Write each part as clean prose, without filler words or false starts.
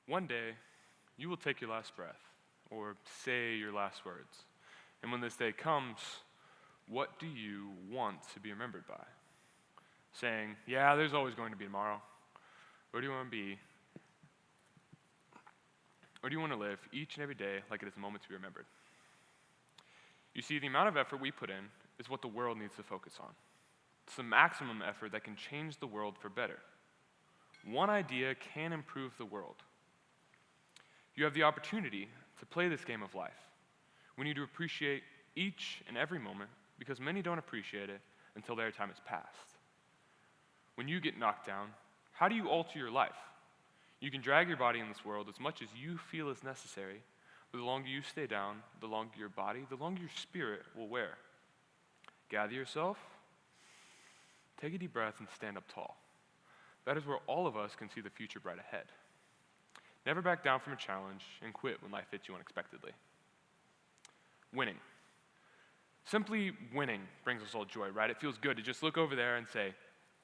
One day, you will take your last breath, or say your last words. And when this day comes, what do you want to be remembered by? Saying, yeah, there's always going to be tomorrow. Or do you want to be, or do you want to live each and every day like it is a moment to be remembered? You see, the amount of effort we put in is what the world needs to focus on. It's the maximum effort that can change the world for better. One idea can improve the world. You have the opportunity to play this game of life. We need to appreciate each and every moment because many don't appreciate it until their time has passed. When you get knocked down, how do you alter your life? You can drag your body in this world as much as you feel is necessary, but the longer you stay down, the longer your body, the longer your spirit will wear. Gather yourself, take a deep breath, and stand up tall. That is where all of us can see the future bright ahead. Never back down from a challenge and quit when life hits you unexpectedly. Winning. Simply winning brings us all joy, right? It feels good to just look over there and say,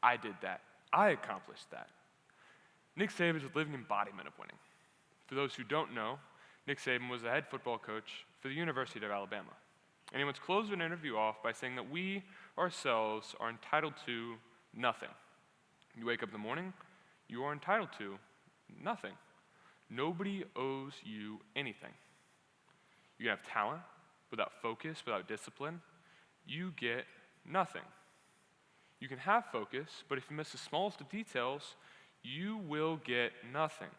I did that. I accomplished that. Nick Saban is a living embodiment of winning. For those who don't know, Nick Saban was the head football coach for the University of Alabama. And he once closed an interview off by saying that we ourselves are entitled to nothing. You wake up in the morning, you are entitled to nothing. Nobody owes you anything. You can have talent, without focus, without discipline, you get nothing. You can have focus, but if you miss the smallest of details, you will get nothing.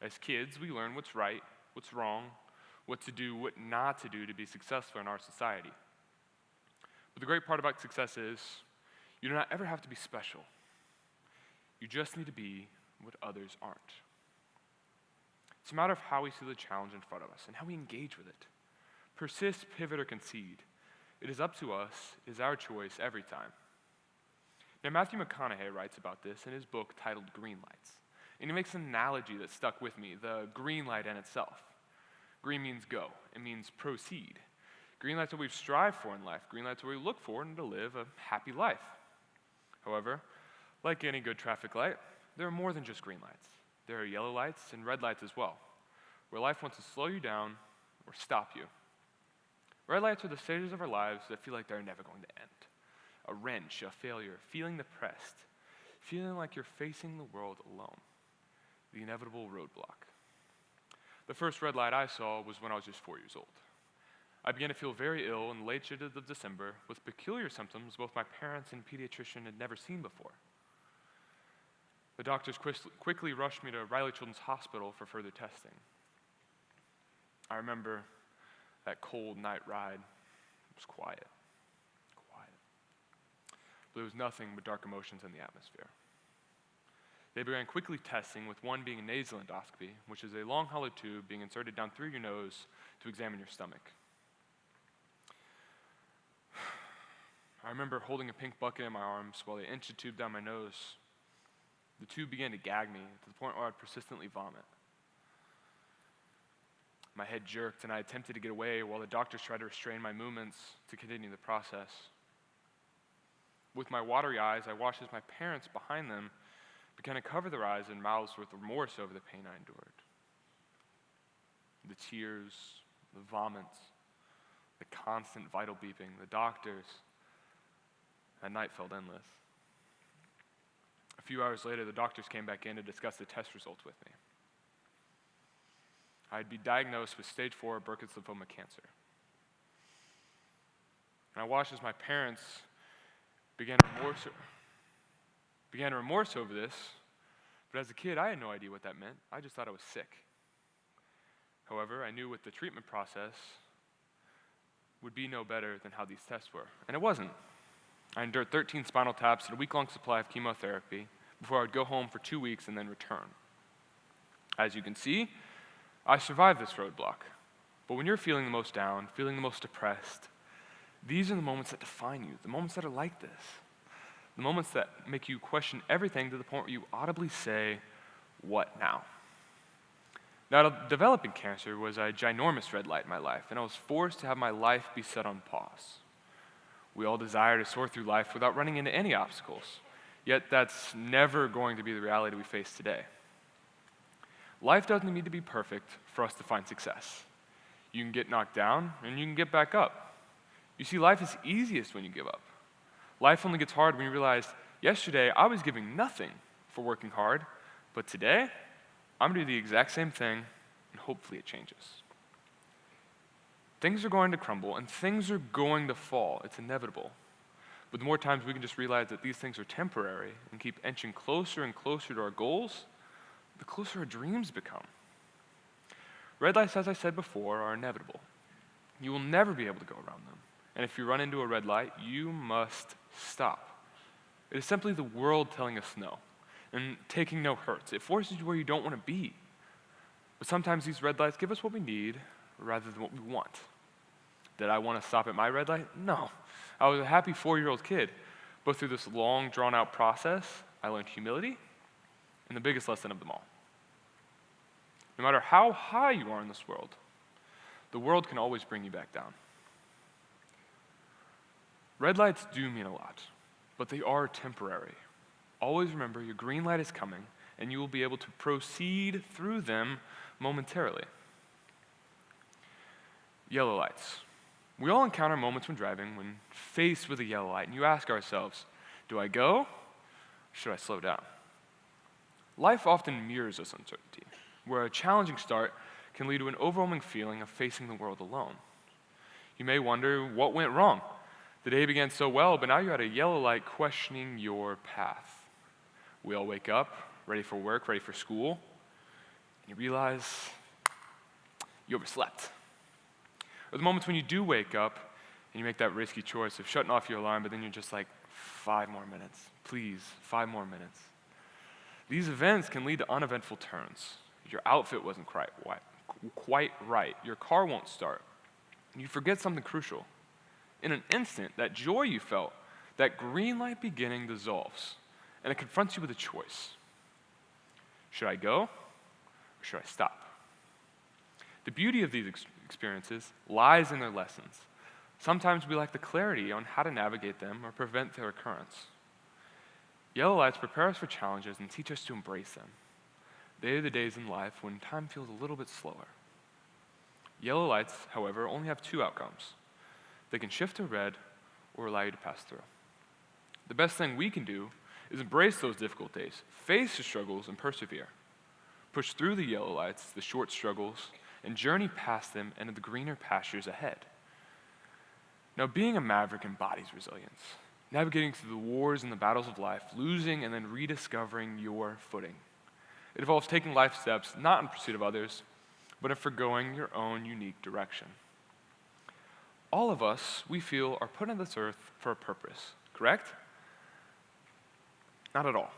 As kids, we learn what's right, what's wrong, what to do, what not to do to be successful in our society. But the great part about success is you do not ever have to be special. You just need to be what others aren't. It's a matter of how we see the challenge in front of us and how we engage with it. Persist, pivot, or concede. It is up to us. It is our choice every time. Now, Matthew McConaughey writes about this in his book titled Greenlights. And he makes an analogy that stuck with me, the green light in itself. Green means go. It means proceed. Green lights are what we strive for in life. Green lights are what we look for and to live a happy life. However, like any good traffic light, there are more than just green lights. There are yellow lights and red lights as well, where life wants to slow you down or stop you. Red lights are the stages of our lives that feel like they're never going to end. A wrench, a failure, feeling depressed, feeling like you're facing the world alone. The inevitable roadblock. The first red light I saw was when I was just 4 years old. I began to feel very ill in the late shades of December with peculiar symptoms both my parents and pediatrician had never seen before. The doctors quickly rushed me to Riley Children's Hospital for further testing. I remember that cold night ride. It was quiet. But there was nothing but dark emotions in the atmosphere. They began quickly testing, with one being a nasal endoscopy, which is a long hollow tube being inserted down through your nose to examine your stomach. I remember holding a pink bucket in my arms while they inched the tube down my nose. The tube began to gag me to the point where I'd persistently vomit. My head jerked and I attempted to get away while the doctors tried to restrain my movements to continue the process. With my watery eyes, I watched as my parents behind them began to cover their eyes and mouths with remorse over the pain I endured. The tears, the vomits, the constant vital beeping, the doctors. That night felt endless. A few hours later, the doctors came back in to discuss the test results with me. I'd be diagnosed with stage 4 Burkitt's lymphoma cancer. And I watched as my parents began remorse over this, but as a kid, I had no idea what that meant. I just thought I was sick. However, I knew with the treatment process would be no better than how these tests were, and it wasn't. I endured 13 spinal taps and a week-long supply of chemotherapy before I would go home for 2 weeks and then return. As you can see, I survived this roadblock. But when you're feeling the most down, feeling the most depressed, these are the moments that define you, the moments that are like this, the moments that make you question everything to the point where you audibly say, what now? Now, developing cancer was a ginormous red light in my life, and I was forced to have my life be set on pause. We all desire to soar through life without running into any obstacles, yet that's never going to be the reality we face today. life doesn't need to be perfect for us to find success. You can get knocked down, and you can get back up. You see, life is easiest when you give up. Life only gets hard when you realize, yesterday I was giving nothing for working hard, but today I'm going to do the exact same thing, and hopefully it changes. Things are going to crumble, and things are going to fall. It's inevitable. But the more times we can just realize that these things are temporary and keep inching closer and closer to our goals, the closer our dreams become. Red lights, as I said before, are inevitable. You will never be able to go around them. And if you run into a red light, you must stop. It is simply the world telling us no, and taking no hurts. It forces you where you don't want to be. But sometimes these red lights give us what we need rather than what we want. Did I want to stop at my red light? No. I was a happy 4-year-old kid. But through this long, drawn-out process, I learned humility, and the biggest lesson of them all. No matter how high you are in this world, the world can always bring you back down. Red lights do mean a lot, but they are temporary. Always remember your green light is coming, and you will be able to proceed through them momentarily. Yellow lights. We all encounter moments when driving when faced with a yellow light, and you ask ourselves, do I go, or should I slow down? Life often mirrors this uncertainty, where a challenging start can lead to an overwhelming feeling of facing the world alone. You may wonder what went wrong. The day began so well, but now you're at a yellow light questioning your path. We all wake up, ready for work, ready for school, and you realize you overslept. Or the moments when you do wake up and you make that risky choice of shutting off your alarm, but then you're just like, 5 more minutes, please, 5 more minutes. These events can lead to uneventful turns. Your outfit wasn't quite right. Your car won't start. You forget something crucial. In an instant, that joy you felt, that green light beginning dissolves, and it confronts you with a choice. Should I go, or should I stop? The beauty of these experiences lies in their lessons. Sometimes we lack the clarity on how to navigate them or prevent their occurrence. Yellow lights prepare us for challenges and teach us to embrace them. They are the days in life when time feels a little bit slower. Yellow lights, however, only have 2 outcomes. They can shift to red or allow you to pass through. The best thing we can do is embrace those difficult days, face the struggles, and persevere. Push through the yellow lights, the short struggles, and journey past them into the greener pastures ahead. Now, being a maverick embodies resilience, navigating through the wars and the battles of life, losing and then rediscovering your footing. It involves taking life steps not in pursuit of others, but in forgoing your own unique direction. All of us, we feel, are put on this earth for a purpose, correct? Not at all.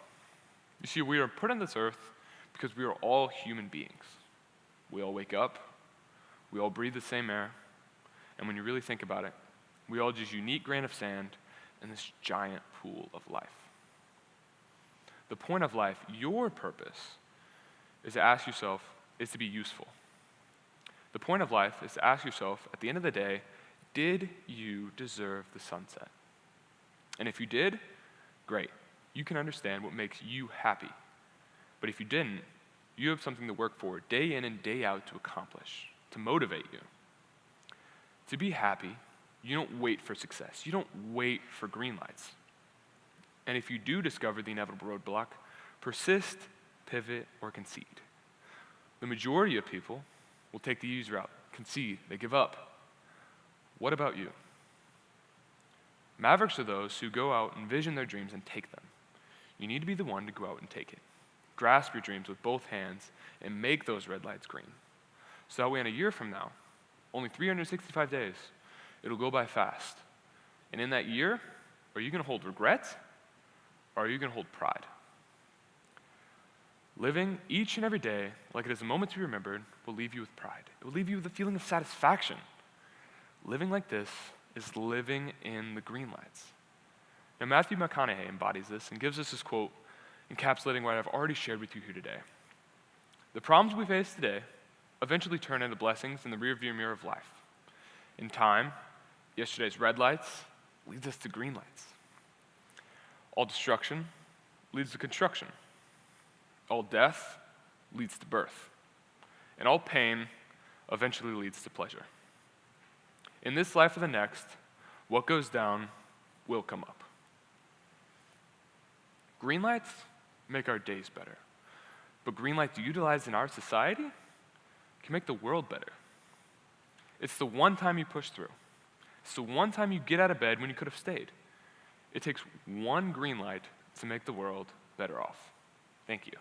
You see, we are put on this earth because we are all human beings. We all wake up, we all breathe the same air, and when you really think about it, we all just unique grain of sand in this giant pool of life. The point of life, your purpose, is to ask yourself, is to be useful. The point of life is to ask yourself, at the end of the day, did you deserve the sunset? And if you did, great. You can understand what makes you happy. But if you didn't, you have something to work for day in and day out to accomplish, to motivate you. To be happy, you don't wait for success. You don't wait for green lights. And if you do discover the inevitable roadblock, persist, pivot, or concede. The majority of people will take the easy route, concede, they give up. What about you? Mavericks are those who go out, envision their dreams, and take them. You need to be the one to go out and take it. Grasp your dreams with both hands and make those red lights green. So that way in a year from now, only 365 days, it'll go by fast. And in that year, are you going to hold regret or are you going to hold pride? Living each and every day like it is a moment to be remembered will leave you with pride. It will leave you with a feeling of satisfaction. Living like this is living in the green lights. Now, Matthew McConaughey embodies this and gives us this quote encapsulating what I've already shared with you here today. The problems we face today eventually turn into blessings in the rearview mirror of life. In time, yesterday's red lights leads us to green lights. All destruction leads to construction. All death leads to birth. And all pain eventually leads to pleasure. In this life or the next, what goes down will come up. Green lights make our days better, but green lights utilized in our society can make the world better. It's the one time you push through. It's the one time you get out of bed when you could have stayed. It takes one green light to make the world better off. Thank you.